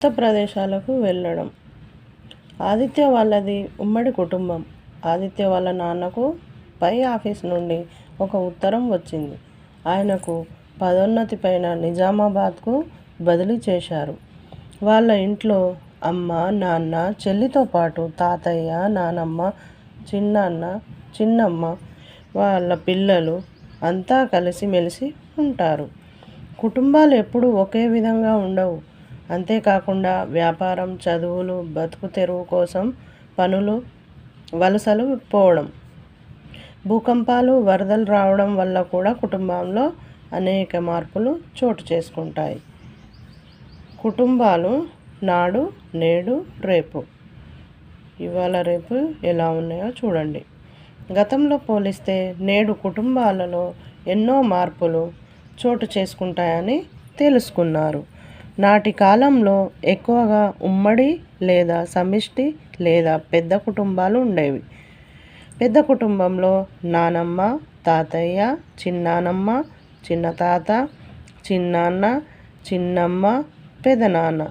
కొత్త ప్రదేశాలకు వెళ్ళడం. ఆదిత్య వాళ్ళది ఉమ్మడి కుటుంబం. ఆదిత్య వాళ్ళ నాన్నకు పై ఆఫీస్ నుండి ఒక ఉత్తరం వచ్చింది. ఆయనకు పదోన్నతి పైన నిజామాబాద్కు బదిలీ చేశారు. వాళ్ళ ఇంట్లో అమ్మ, నాన్న, చెల్లితో పాటు తాతయ్య, నానమ్మ, చిన్నాన్న, చిన్నమ్మ, వాళ్ళ పిల్లలు అంతా కలిసిమెలిసి ఉంటారు. కుటుంబాలు ఎప్పుడూ ఒకే విధంగా ఉండవు. అంతేకాకుండా వ్యాపారం, చదువులు, బతుకు తెరువు కోసం పనులు, వలసలు పోవడం, భూకంపాలు, వరదలు రావడం వల్ల కూడా కుటుంబంలో అనేక మార్పులు చోటు చేసుకుంటాయి. కుటుంబాలు నాడు, నేడు, రేపు. ఇవాళ రేపు ఎలా ఉన్నాయో చూడండి. గతంలో పోలిస్తే నేడు కుటుంబాలలో ఎన్నో మార్పులు చోటు చేసుకుంటాయని తెలుసుకున్నారు. నాటి కాలంలో ఎక్కువగా ఉమ్మడి లేదా సమిష్టి లేదా పెద్ద కుటుంబాలు ఉండేవి. పెద్ద కుటుంబంలో నానమ్మ, తాతయ్య, చిన్నానమ్మ, చిన్న తాత, చిన్నాన్న, చిన్నమ్మ, పెదనాన్న,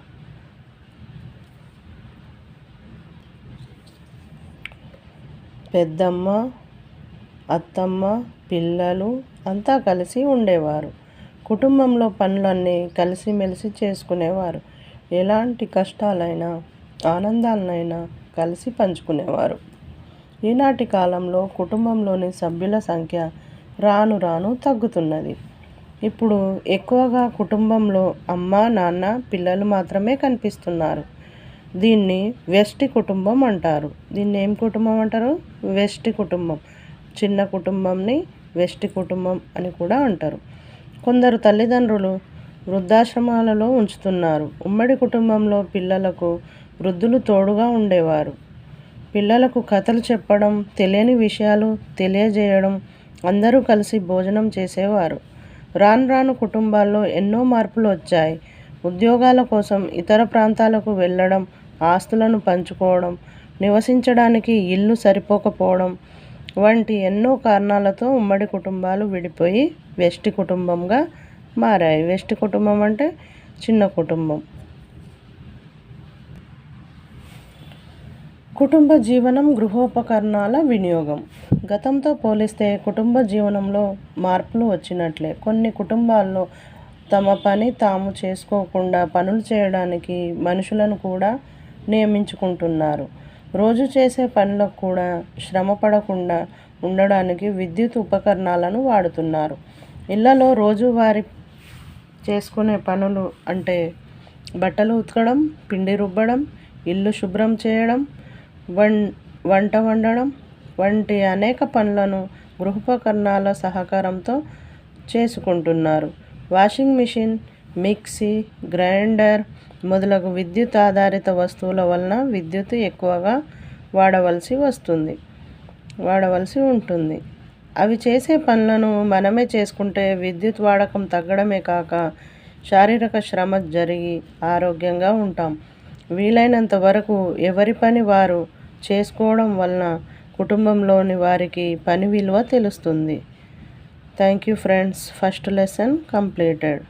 పెద్దమ్మ, అత్తమ్మ, పిల్లలు అంతా కలిసి ఉండేవారు. కుటుంబంలో పనులన్నీ కలిసిమెలిసి చేసుకునేవారు. ఎలాంటి కష్టాలైనా, ఆనందాలనైనా కలిసి పంచుకునేవారు. ఈనాటి కాలంలో కుటుంబంలోని సభ్యుల సంఖ్య రాను రాను తగ్గుతున్నది. ఇప్పుడు ఎక్కువగా కుటుంబంలో అమ్మ, నాన్న, పిల్లలు మాత్రమే కనిపిస్తున్నారు. దీన్ని వెష్టి కుటుంబం అంటారు. దీన్ని ఏం కుటుంబం అంటారు? వెష్టి కుటుంబం. చిన్న కుటుంబంని వెష్టి కుటుంబం అని కూడా అంటారు. కొందరు తల్లిదండ్రులు వృద్ధాశ్రమాలలో ఉంచుతున్నారు. ఉమ్మడి కుటుంబంలో పిల్లలకు వృద్ధులు తోడుగా ఉండేవారు. పిల్లలకు కథలు చెప్పడం, తెలియని విషయాలు తెలియజేయడం, అందరూ కలిసి భోజనం చేసేవారు. రాను రాను కుటుంబాల్లో ఎన్నో మార్పులు వచ్చాయి. ఉద్యోగాల కోసం ఇతర ప్రాంతాలకు వెళ్ళడం, ఆస్తులను పంచుకోవడం, నివసించడానికి ఇల్లు సరిపోకపోవడం వంటి ఎన్నో కారణాలతో ఉమ్మడి కుటుంబాలు విడిపోయి వెష్టి కుటుంబంగా మారాయి. వెష్టి కుటుంబం అంటే చిన్న కుటుంబం. కుటుంబ జీవనం, గృహోపకరణాల వినియోగం. గతంతో పోలిస్తే కుటుంబ జీవనంలో మార్పులు వచ్చినట్లే. కొన్ని కుటుంబాల్లో తమ పని తాము చేసుకోకుండా పనులు చేయడానికి మనుషులను కూడా నియమించుకుంటున్నారు. రోజు చేసే పనులకు కూడా శ్రమ పడకుండా ఉండడానికి విద్యుత్ ఉపకరణాలను వాడుతున్నారు. ఇళ్లలో రోజువారీ చేసుకునే పనులు అంటే బట్టలు ఉతకడం, పిండి రుబ్బడం, ఇల్లు శుభ్రం చేయడం, వంట వండడం వంటి అనేక పనులను గృహోపకరణాల సహకారంతో చేసుకుంటున్నారు. వాషింగ్ మిషన్, మిక్సీ, గ్రైండర్ మొదలగు విద్యుత్ ఆధారిత వస్తువుల వలన విద్యుత్ ఎక్కువగా వాడవలసి ఉంటుంది. అవి చేసే పనులను మనమే చేసుకుంటే విద్యుత్ వాడకం తగ్గడమే కాక శారీరక శ్రమ జరిగి ఆరోగ్యంగా ఉంటాం. వీలైనంత వరకు ఎవరి పని వారు చేసుకోవడం వలన కుటుంబంలోని వారికి పని విలువ తెలుస్తుంది. Thank you friends. First lesson completed.